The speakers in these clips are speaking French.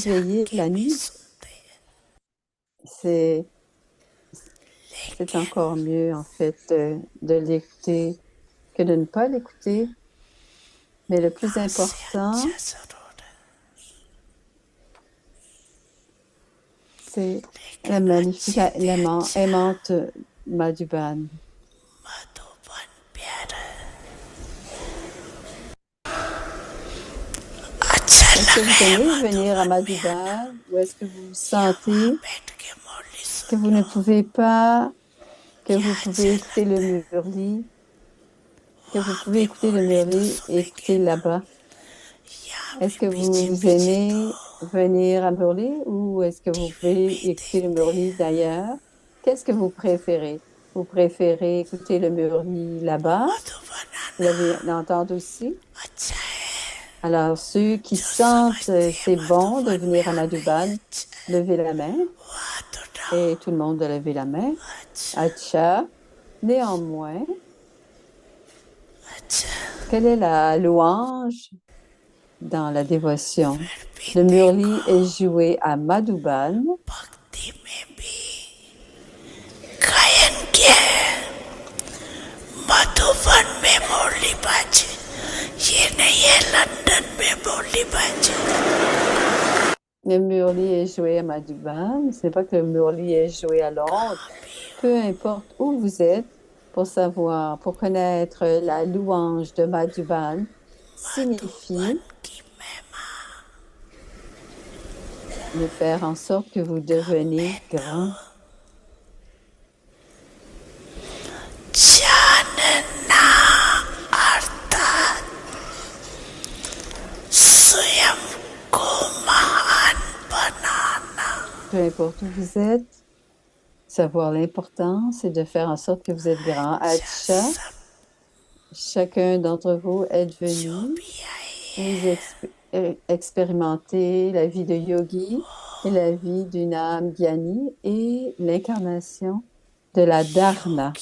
veiller la nuit, c'est encore mieux, en fait, de l'écouter que de ne pas l'écouter. Mais le plus important, c'est la magnifique, aimante Madhuban. Est-ce que vous aimez venir à Madhuban ou est-ce que vous sentez que vous ne pouvez pas, que vous pouvez écouter le Murli, que vous pouvez écouter le Murli et écouter là-bas? Est-ce que vous aimez venir à Murli ou est-ce que vous pouvez écouter le Murli d'ailleurs? Qu'est-ce que vous préférez? Vous préférez écouter le Murli là-bas? Vous l'entendre aussi? Alors, ceux qui sentent c'est bon de venir à Madhuban, levez la main et tout le monde a levé la main. Acha. Néanmoins, quelle est la louange dans la dévotion? Le Murli est joué à Madhuban. मधुबन में मुरली बाजे, ये नहीं है लंदन में मुरली बाजे। Le Murli est joué à Madhuban. Ce n'est pas que le Murli est joué à Londres. Peu importe où vous êtes, pour savoir, pour connaître la louange de Madhuban, signifie de faire en sorte que vous devenez grand. जानना अर्थात स्वयं को महान बनाना। Peu importe où vous êtes, savoir l'importance et de faire en sorte que vous êtes grand. Acha, chacun d'entre vous est venu, vous expérimentez la vie de yogi et la vie d'une âme gyani et l'incarnation de la dharna.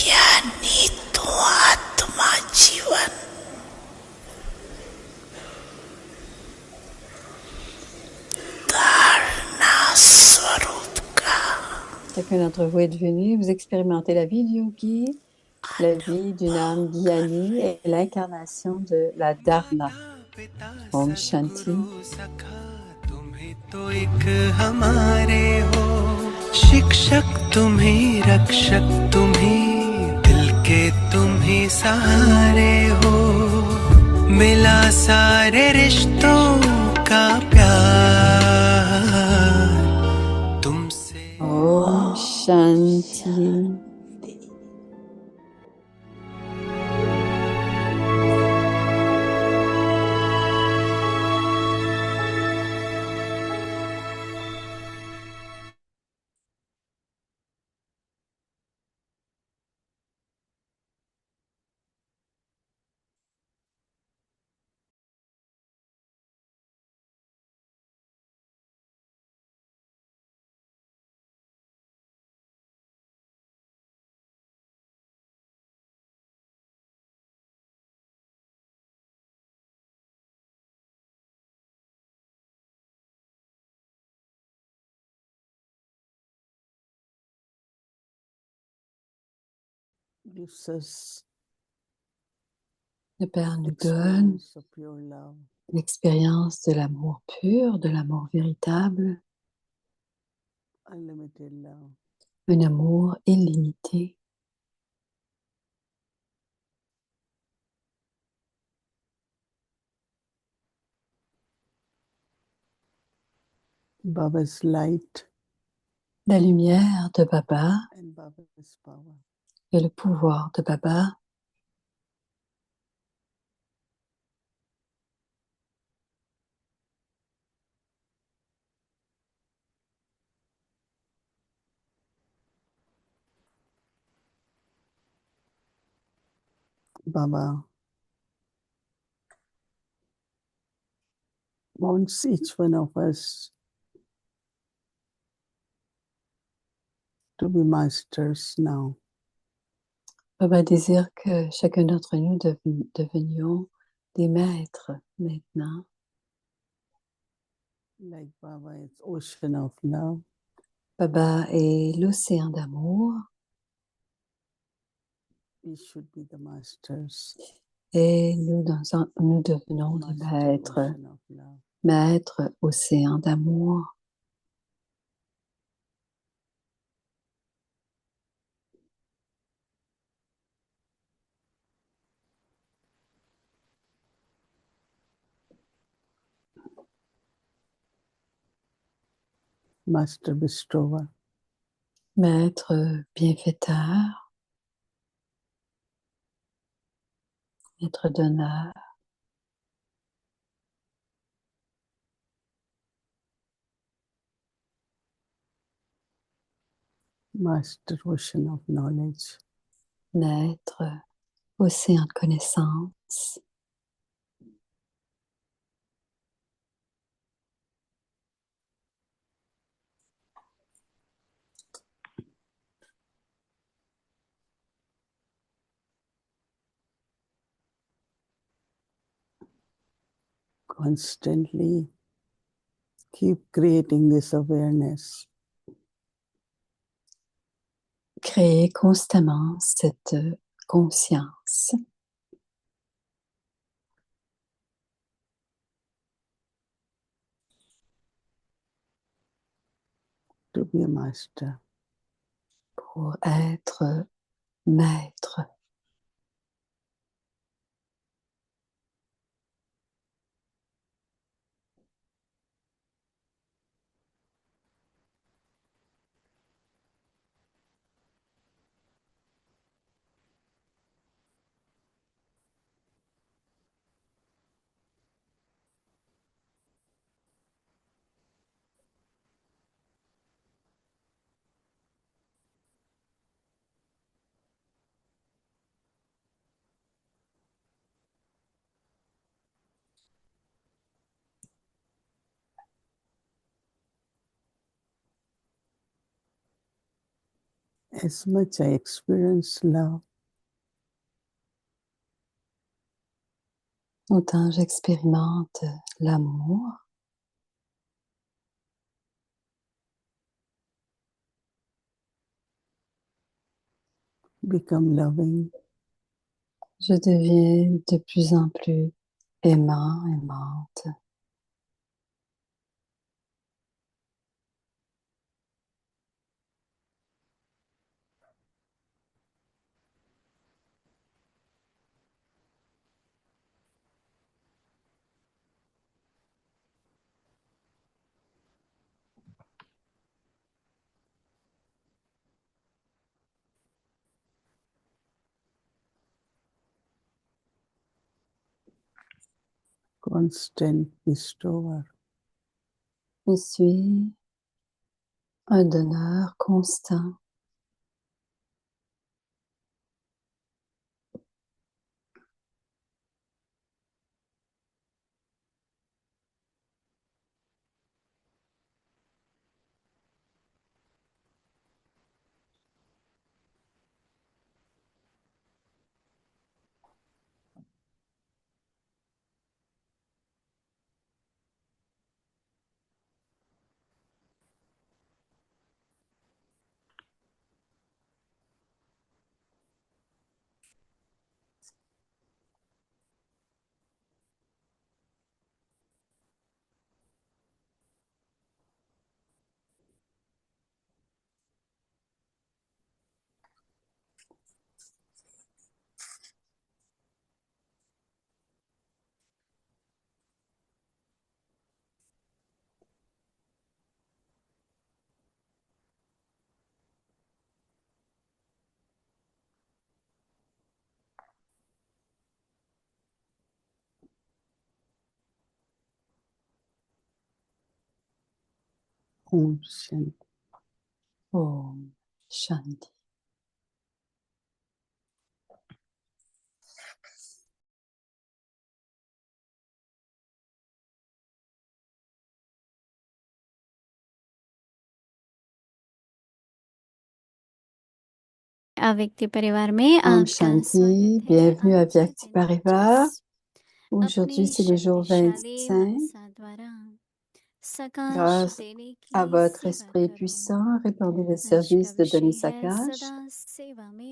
ज्ञानी तो आत्मा जीवन धारणा स्वरूप का। Chacun d'entre vous est venu, vous expérimentez la vie de yogi, la vie d'une âme gyani et l'incarnation de la dharna. Om Shanti. तुम्ही तो एक हमारे हो, शिक्षक तुम्ही, रक्षक तुम्ही, दिल के तुम्ही सहारे हो, मिला सारे रिश्तों का प्यार तुमसे। Om Shanti. Le Père nous donne l'expérience de l'amour pur, de l'amour véritable, un amour illimité. Baba's light La lumière de Baba and Baba's power. et le pouvoir de Baba Baba wants each one of us to be masters now. Baba désire que chacun d'entre nous devenions des maîtres maintenant. Like Baba is ocean of love. Baba est l'océan d'amour We should be the masters. et nous devenons des Master maîtres, ocean of love. maîtres océan d'amour. Master bestower. Maître bienfaiteur, maître donneur, Master ocean of knowledge. maître océan de connaissance. Constantly keep creating this awareness. Créer constamment cette conscience. To be a master. Pour être maître. As much I experience love, Autant j'expérimente l'amour, become loving, je deviens de plus en plus aimant, aimante. constant bestower. Je suis un donneur constant. Om Shanti. Om Shanti. avec tes परिवार में Om आपका Shanti, स्वागत है bienvenue à आज Vyakti के Parivar. lectures Aujourd'hui, c'est le jour 25. Grâce à votre esprit puissant, répandez le service de Denis Sakash.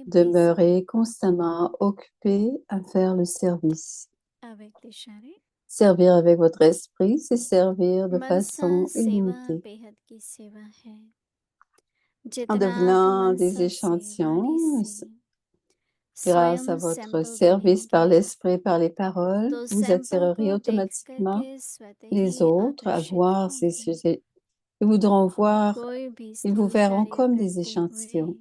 Demeurez constamment occupé à faire le service. Servir avec votre esprit, c'est servir de façon illimitée. En devenant des échantillons, grâce à votre service par l'esprit, par les paroles, vous attirerez automatiquement les autres à voir ces sujets. Ils voudront voir, ils vous verront comme des échantillons.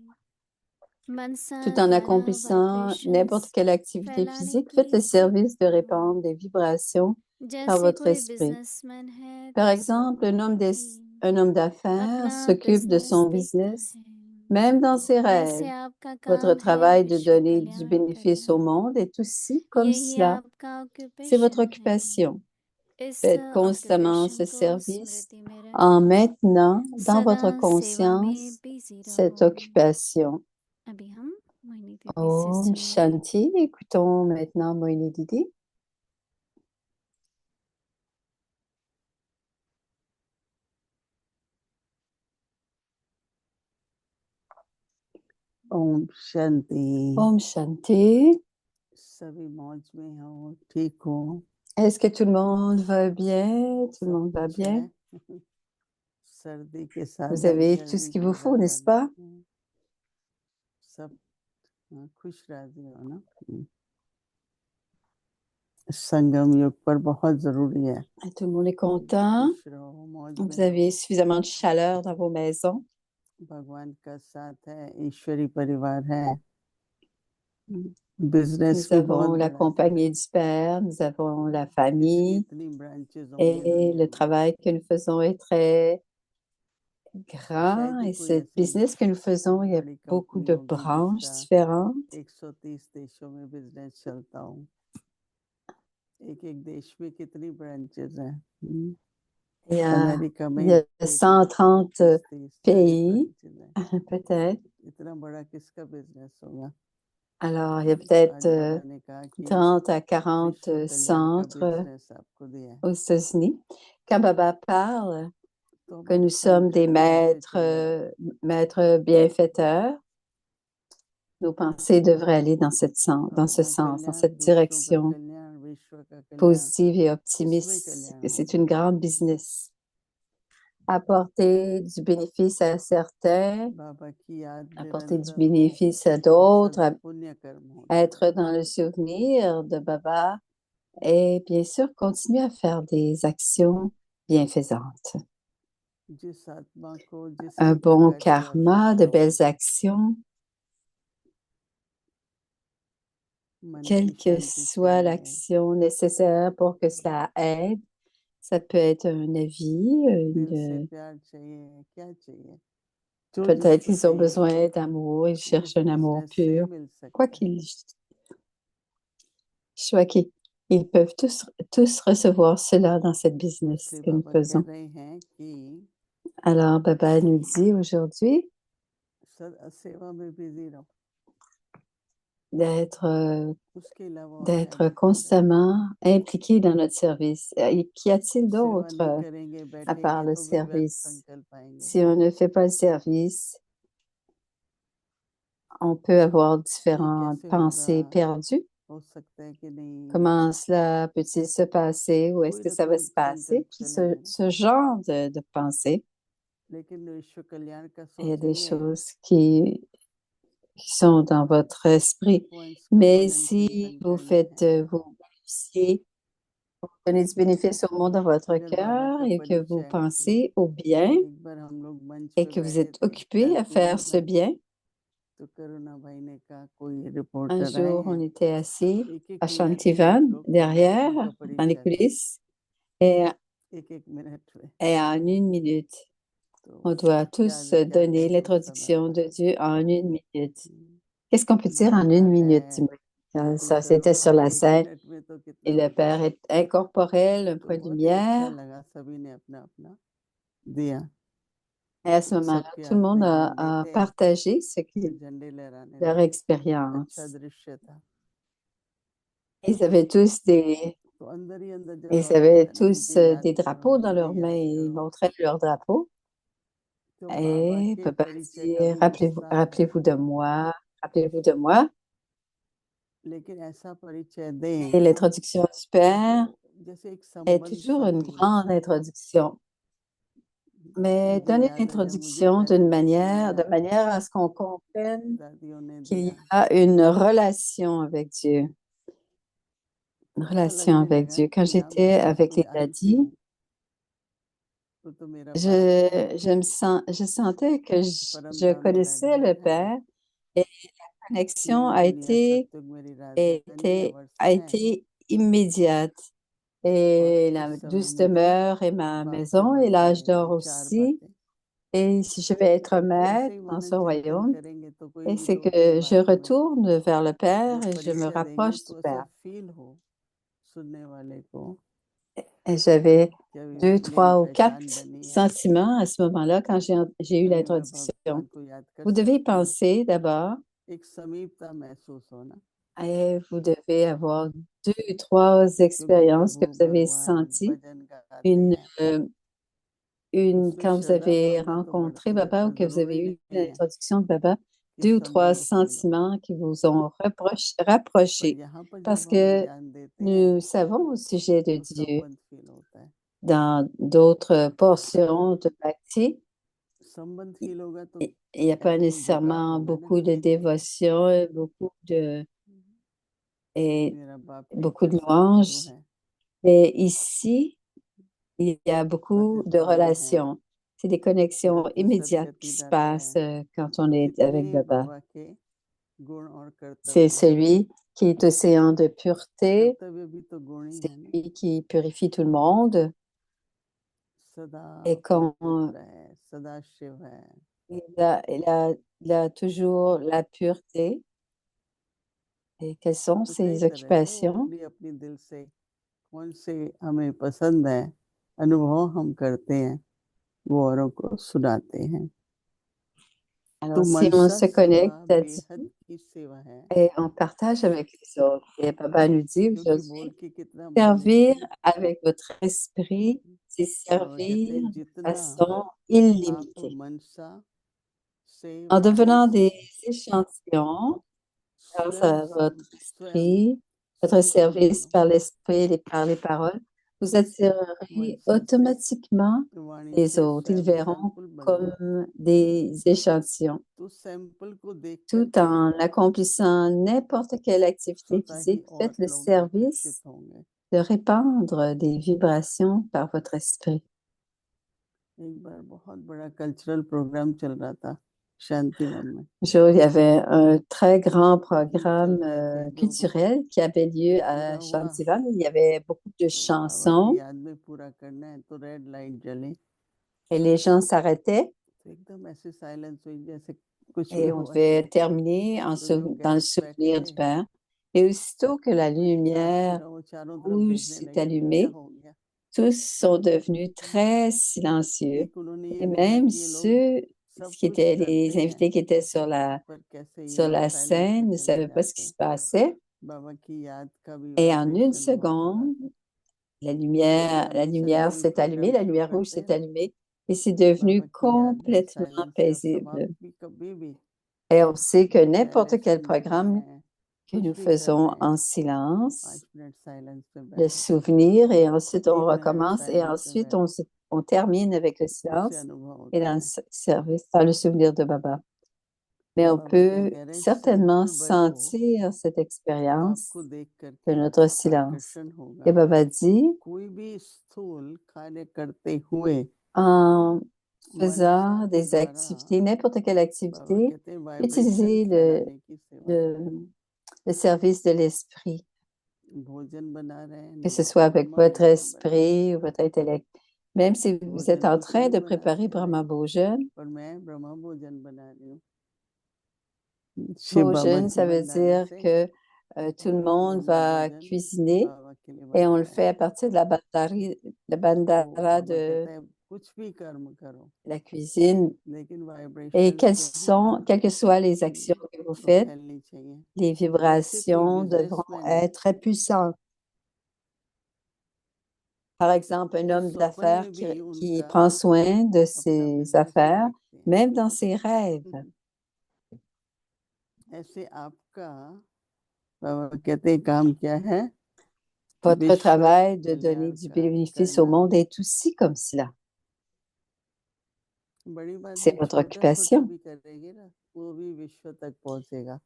Tout en accomplissant n'importe quelle activité physique, faites le service de répandre des vibrations par votre esprit. Par exemple, un homme d'affaires s'occupe de son business, même dans ses rêves. Votre travail de donner du bénéfice au monde est aussi comme cela. C'est votre occupation. Faites constamment ce service en maintenant dans votre conscience cette occupation. Om Shanti. Écoutons maintenant Moini Didi. Om Shanti. Om Shanti. सभी मौज में हो, ठीक हो? Est-ce que tout le monde va bien? Tout le monde va bien? सर्दी के साथ Vous avez tout ce qu'il vous faut, n'est-ce pas? सब खुश राजी हो ना? संगम योग पर बहुत जरूरी है. Tout le monde est content. Vous avez suffisamment de chaleur dans vos maisons. भगवान का साथ है, ईश्वरी परिवार है. Nous avons la compagnie du Père, nous avons la famille et le travail que nous faisons est très grand et ce business que nous faisons, il y a beaucoup de branches différentes. Il y a 130 pays, peut-être. Alors, il y a peut-être 30 à 40 centres aux États-Unis. Quand Baba parle que nous sommes des maîtres bienfaiteurs, nos pensées devraient aller dans ce sens, dans cette direction positive et optimiste. C'est une grande business. Apporter du bénéfice à certains, apporter du bénéfice à d'autres, être dans le souvenir de Baba et bien sûr continuer à faire des actions bienfaisantes. Un bon karma, de belles actions, quelle que soit l'action nécessaire pour que cela aide. Ça peut être un avis, peut-être qu'ils ont besoin d'amour, ils cherchent un amour pur. Quoi qu'ils soient, ils peuvent tous recevoir cela dans cette business que nous faisons. Alors, Baba nous dit aujourd'hui d'être constamment impliqué dans notre service. Qu'y a-t-il d'autre à part le service? Si on ne fait pas le service, on peut avoir différentes pensées perdues. Comment cela peut-il se passer? Où est-ce que ça va se passer? Tout ce genre de pensée. Il y a des choses qui sont dans votre esprit. Mais si vous faites, vous donnez du bénéfice au monde dans votre cœur et que vous pensez au bien et que vous êtes occupé à faire ce bien, un jour, on était assis à Shantivan, derrière, dans les coulisses, et en une minute, on doit tous donner l'introduction de Dieu en une minute. Qu'est-ce qu'on peut dire en une minute? Ça, c'était sur la scène. Et le Père est incorporel, un point de lumière. Et à ce moment-là, tout le monde a partagé leur expérience. Ils avaient tous des तो अंदर ही अंदर जब Ils आप avaient tous मुझे याद des करो, drapeaux dans मुझे leurs mains. याद Ils करो, montraient leur drapeau. तो बाबा Et के papa परिचय का dit, भी rappelez-vous, विस्तार है। rappelez-vous de moi, rappelez-vous de moi. लेकिन ऐसा परिचय Et दें l'introduction du Père जैसे एक est संबंध toujours सा une feel grande introduction. Mais मुझे donner याद है जब मुझे l'introduction पहले de दक्षिण manière à ce qu'on comprenne दादियों ने qu'il y दिया, a une relation avec Dieu. तो Une ऐसा relation लगने avec लगा Dieu. Quand कि यहाँ मैं j'étais सब avec कुछ les आंटी daddies, हूँ, तो मेरा बाप है, je sentais que je परमधाम मेरा connaissais घर le है, Père et la connexion नई दुनिया सत्युग मेरी राजधानी है, a वर्षा है। été immédiate. और Et la इस समय douce मुझे demeure est ma बाप से maison et l'âge बताइए d'or ये चार aussi. बातें। Et si je vais être तो ऐसे maître ही dans मनन ce चिंतन royaume, करेंगे तो कोई et भी c'est दो तीन que je बातों में retourne vers le Père जब et je me परिचय देंगे rapproche du तो ऐसा Père. फील हो सुनने वाले को Et j'avais कि अभी deux, मेरी trois ou quatre पहचान बनी है। sentiments à ce moment-là quand j'ai eu अभी मैं l'introduction. भगवान को याद कर Vous devez सकती हूँ, penser d'abord एक समीपता महसूस होना, et vous devez avoir deux, trois क्योंकि expériences que प्रभु vous avez भगवान senties. भजन गाते Une, हैं, euh, उसमें quand vous श्रद्धा avez भावना तो rencontré बढ़ती है, Baba ou पर que vous avez जरूरी eu नहीं है l'introduction de Baba, कि deux ou trois संबंध फील हो। sentiments qui vous ont पर rapprochés. यहाँ पर Parce जब हम que ज्ञान देते हैं nous savons au sujet de तो Dieu संबंध फील होता है। dans d'autres portions de Bhakti. संबंध फील होगा तो Il n'y a pas एक जुड़ाव nécessairement होगा ना, beaucoup de एक dévotion, et मेरा बाप एक beaucoup de सतगुरु louanges. है, Et ici, il y a beaucoup पतित de पावन है, relations. C'est des connexions धरती immédiates qui सदगति se दाता passent है। quand on est avec कितने Baba. बाबा के गुण और C'est कर्तव्य हैं। celui qui est océan de pureté, कर्तव्य भी तो गुण ही c'est है ना, lui qui purifie tout le monde. सदा Et quand पवित्र है, सदा शिव है। il a toujours la pureté. Et quelles sont तो कई ses तरह से वो occupations? अपनी अपनी दिल से कौन से हमें पसंद है, अनुभव हम करते हैं, वो औरों को सुनाते हैं। तो Alors, si on मनसा se सेवा connecte à बेहद Dieu की सेवा है, et on partage avec les autres, et Baba nous dit क्योंकि बोल aujourd'hui, के कितना servir बोलेंगे, avec votre esprit, c'est बाबा कहते servir हैं de जितना façon आप illimitée. मनसा En सेवाएं devenant des échantillons, grâce स्वयं à votre स्वयं esprit, votre service संपूर्ण par l'esprit et par les paroles, vous attirerez मनसा से automatiquement वाणी les से autres. Ils स्वयं verront सैंपल बनो, comme des échantillons. तो सैंपल को देख Tout करके en accomplissant n'importe quelle activité स्वतः ही physique, और faites le लोग आकर्षित service होंगे। de répandre des vibrations par votre esprit. एक बार बहुत बड़ा कल्चरल प्रोग्राम चल रहा था शांतिवन में, Un jour, il y avait un très grand गीत चल programme रहे थे, दो culturel qui avait lieu जब पूरा à हुआ Shantivan. Il y avait beaucoup de तो बाबा की chansons याद में पूरा करना है, तो रेड लाइट जली, et les gens s'arrêtaient तो एकदम ऐसे साइलेंस हुई जैसे कुछ भी et on हुआ ही devait नहीं। terminer तो जो dans le गेस्ट बैठे souvenir du थे Père. Et aussitôt que la वो एक साथ lumière पूरा वो चारों तरफ rouge देखने s'est लगे कि क्या allumée, हो गया। tous sont devenus très silencieux. एक उन्होंने ये Et देखा même कि ये लोग ceux सब qui कुछ étaient करते les हैं, invités qui étaient पर कैसे ये sur लोग la साइलेंस में scène ne चले savaient pas ce qui जाते। se passait. बाबा की याद का भी Et en une वाइब्रेशन बहुत बड़ा seconde, था। la lumière missionary s'est allumée, programme la शुरू lumière rouge करते s'est हैं, allumée et c'est बाबा devenu की याद में complètement साइलेंस से, और paisible. समाप्ति कभी भी Et on sait que पहले n'importe quel सुनते programme हैं, que कुछ nous भी कर faisons रहे en हैं, silence, 5 मिनट साइलेंस में le बैठो, souvenir et ensuite on 3 minute recommence et silence में ensuite बैठो, on termine avec le उससे silence अनुभव et होता dans le है। service, dans le souvenir de Baba. Mais तो on बाबा क्या peut कह रहे हैं, certainement सैंपल बनो sentir cette तो expérience आपको देख de करके notre silence. आकर्षण Et होगा। Baba dit, कोई भी स्थूल कार्य करते हुए en मनसा faisant के des द्वारा, activités, n'importe quelle बाबा activité, कहते हैं वाइब्रेशन utilisez फैलाने की सेवा le, करो। le service de l'esprit, भोजन बना रहे हैं, que ce soit avec Brahma votre भोजन बना रहे हैं, esprit ou votre intellect. Même si vous êtes भोजन en कुछ train भी de बनाते préparer हैं, Brahma Bhojan, पर मैं ब्रह्मा भोजन बना रही हूँ शिव बाबा Bhojan, के ça veut भंडारे dire से, que tout le और monde ब्रह्मा va भोजन cuisiner बाबा के लिए et on बनता le है। fait à partir de la तो bandara बाबा de कहता है कुछ भी कर्म करो, la cuisine. लेकिन Et वाइब्रेशंस जो हैं quelles que soient les actions que vous वो faites, फैलनी चाहिए। les जैसे कोई vibrations devront businessman être très puissantes. Par exemple, un homme स्वप्न d'affaires में भी qui उनका prend soin de अपना ses बिजनेस हम affaires, देखते हैं। même dans ses rêves. ऐसे आपका कहते हैं काम क्या है? Votre विश्व travail de donner कल्याण du का bénéfice au करना। monde est aussi comme cela. बड़ी बात C'est नहीं, votre छोटा छोटा occupation. भी करेंगे ना, वो भी विश्व तक पहुंचेगा।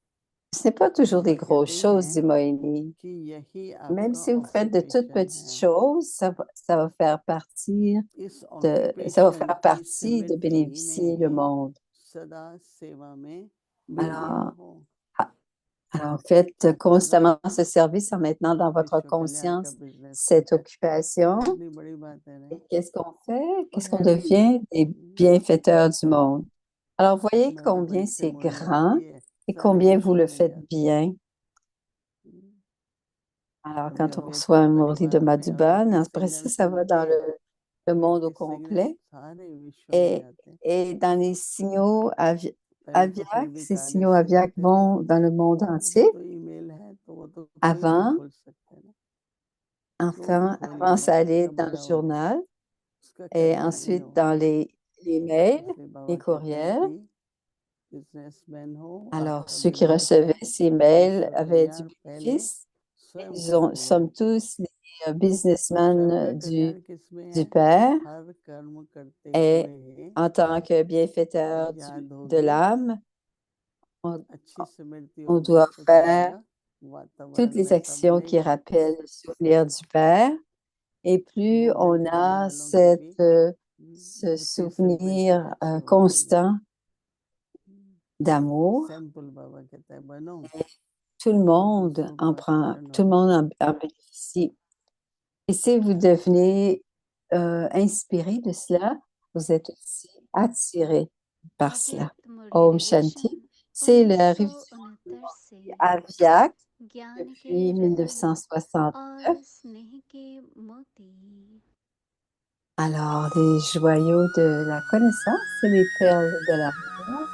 Ce n'est pas toujours des बाबा grosses कहते choses, dit हैं Moïni. कि यही Même आपका si vous faites de toutes occupation petites है। choses, ça va faire partir इस ça va ऑक्यूपेशन faire की partie de स्मृति bénéficier le में monde. सदा सेवा में विलीन Alors, रहो। alors faites ताकि वो constamment ce service en maintenant dans votre विश्व कल्याण का conscience बिजनेस cette है। occupation. कितनी बड़ी बात है ना। Et qu'est-ce qu'on fait? Qu'est-ce qu'on है भी devient? Des bienfaiteurs du monde. Alors, voyez बाबा combien बड़ी c'est सेरेमनी grand होती है, et सारे combien vous विश्व le में faites जाते bien. हैं। Alors, अभी quand on अभी reçoit अपने un Murli de परिवार में और Madhuban, अपने après signal ça va dans सुनते le कोई monde au सिग्नल complet. सारे विश्व में Et, जाते हैं। et dans les signaux पहले तो फिर aviaques, भी ces कागज signaux से aviaques होते थे, vont dans le monde अभी entier. तो ईमेल है तो वो तो कोई भी Avant, खोल सकते हैं ना, वो भी enfin, avant खोलिए, ça allait उसका dans le बड़ा हो जाए, journal उसका et करना ही ensuite dans होगा। les mails, इसलिए बाबा les कहते हैं courriels. कि बिजनेसमैन हो, Alors, आपका ceux qui बिजनेस है, recevaient ces mails विश्व avaient du कल्याण पहले bénéfice. स्वयं Ils का ont, कल्याण sommes करें। tous les और स्वयं का businessmen कल्याण किसमें du है? Père हर कर्म करते et हुए en tant que bienfaiteur याद de होगी, l'âme, on, अच्छी स्मृति on होगी, doit तो क्या faire होगा? toutes वातावरण les वैसा actions qui बनेगा। rappellent le souvenir du Père. Et plus वो on गलत करने a वालों की भी ce बुद्धि स्मृति souvenir अच्छी होने लगी। constant d'amour, सैंपल बाबा कहता है बनो, tout le तो monde दूसरों en को prend, आकर्षण tout le होगा। monde en bénéficie. Et si vous devenez inspiré de cela, vous êtes aussi attiré par cela. अव्यक्त मुरली Om revision Shanti. C'est la révision 1969 से Aviak ज्ञान के depuis रत्न 1969. और स्नेह के मोती। Alors, les joyaux de la connaissance et les perles de l'amour.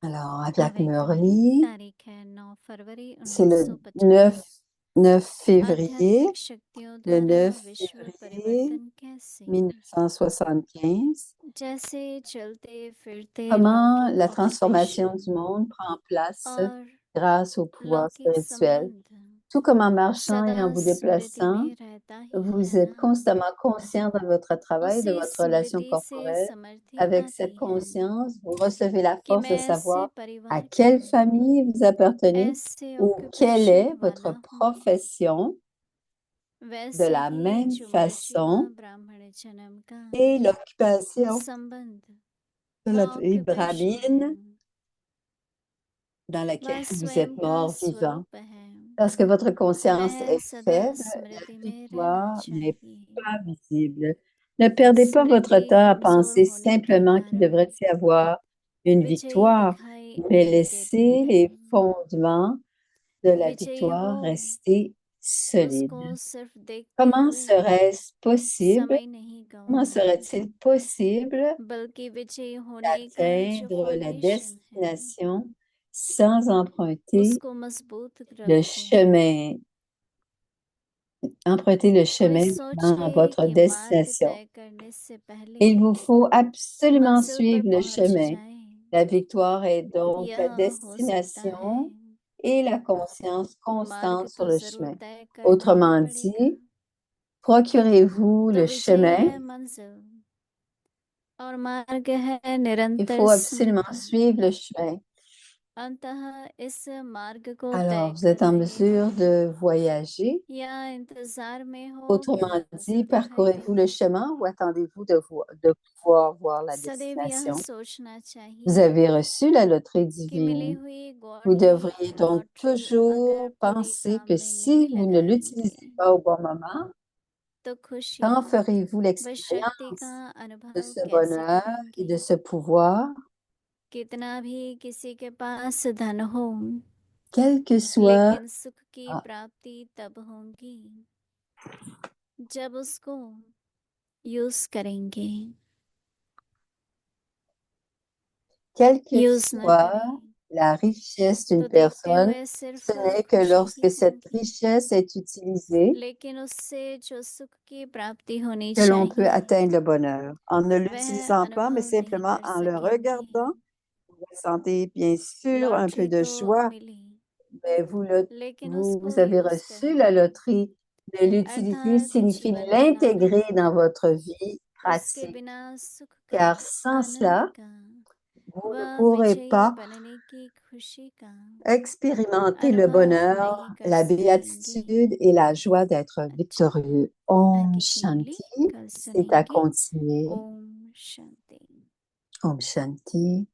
Alors, Aviak अव्यक्त वाणी Murli, तारीख है 9 फरवरी c'est le 1950। 9 février, आध्यात्मिक शक्तियों le द्वारा 9 विश्व février परिवर्तन कैसे, 1975. जैसे चलते फिरते Comment लौकिक la occupation transformation du monde prend place और grâce au pouvoir लौकिक spirituel. संबंध Tout comme en marchant सदा et en vous स्मृति déplaçant, में रहता ही है vous êtes ना। constamment conscient de votre travail, de उसी votre relation स्मृति से corporelle. समर्थि Avec आती cette है conscience, vous recevez la कि force de मैं ऐसे savoir à परिवार quelle की, famille vous appartenez ऐसे ou quelle ऑक्यूपेशन est वाला votre हूँ, profession de वैसे la ही même जो मर्जीवा façon ब्राह्मण जन्म का et l'occupation संबंध de व la vie ऑक्यूपेशन है, brahmine dans laquelle वह vous स्वयं êtes का mort vivant. स्वरूप है। Parce que votre conscience वह est सदा faible, la स्मृति में रहना victoire n'est चाहिए। pas visible. Ne perdez pas votre स्मृति temps à कमजोर penser होने के simplement qu'il कारण devrait y avoir une विजयी victoire, दिखाई mais नहीं देती laissez है। les fondements de la विजयी हो victoire rester उसको solides. सिर्फ देखते Comment हुए serait-ce possible, समय नहीं comment गंवाना, serait-il possible बल्कि विजयी होने का जो d'atteindre la फाउंडेशन है destination sans emprunter उसको मजबूत le रखें। chemin emprunter le कोई chemin menant à सोचे votre कि मार्ग destination. तय करने से पहले Il vous faut absolument मंजिल पर suivre le पहुंच chemin. जाए, La victoire est donc la यह हो सकता है। destination et la conscience मार्ग constante sur तो le जरूर chemin. तय करना ही Autrement पड़ेगा, dit, procurez-vous तो le विजय chemin. है मंजिल और मार्ग है Il निरंतर faut absolument स्मृति। suivre le chemin. अंततः इस मार्ग को Alors, तय vous कर êtes en रहे mesure हैं de voyager. या इंतजार में हो कि Autrement मंजिल dit, दिखाएगा। parcourez-vous le chemin ou attendez-vous de pouvoir voir la सदैव यह destination? सोचना Vous चाहिए avez reçu la loterie कि मिली divine. हुई Vous gaudy devriez donc lottery अगर toujours पूरी penser काम que में नहीं si vous ne लगाएंगे l'utilisez pas au bon moment, तो खुशी quand ferez-vous व शक्ति l'expérience का de अनुभव ce कैसे bonheur et करेंगे। de ce pouvoir, कितना भी किसी के पास धन हो, quel que soit, लेकिन सुख की ah, प्राप्ति तब होगी जब उसको यूज करेंगे। Quelle que यूज ना soit करें la richesse तो d'une देखते personne, हुए सिर्फ ce n'est que खुशी ही lorsque cette होगी, richesse est utilisée लेकिन उससे जो सुख की प्राप्ति होनी que l'on peut चाहिए atteindre le bonheur. En ne वह l'utilisant pas, mais अनुभव नहीं simplement कर en le सकेंगे। regardant, vous ressentez bien sûr un peu lottery de तो joie, मिली, mais लेकिन vous उसको avez यूज reçu करना la loterie. Mais l'utiliser अर्थात signifie जीवन l'intégrer बनाना, dans votre vie उसके pratique, बिना सुख का, car sans आनंद cela, का, vous ne व pourrez विजयी pas बनने की खुशी का expérimenter le अनुभव bonheur, नहीं कर la सकेंगे। béatitude et la joie d'être victorieux. Om आगे की मुरली Shanti, कल c'est à सुनेंगे। continuer. ओम शांति। Om Shanti.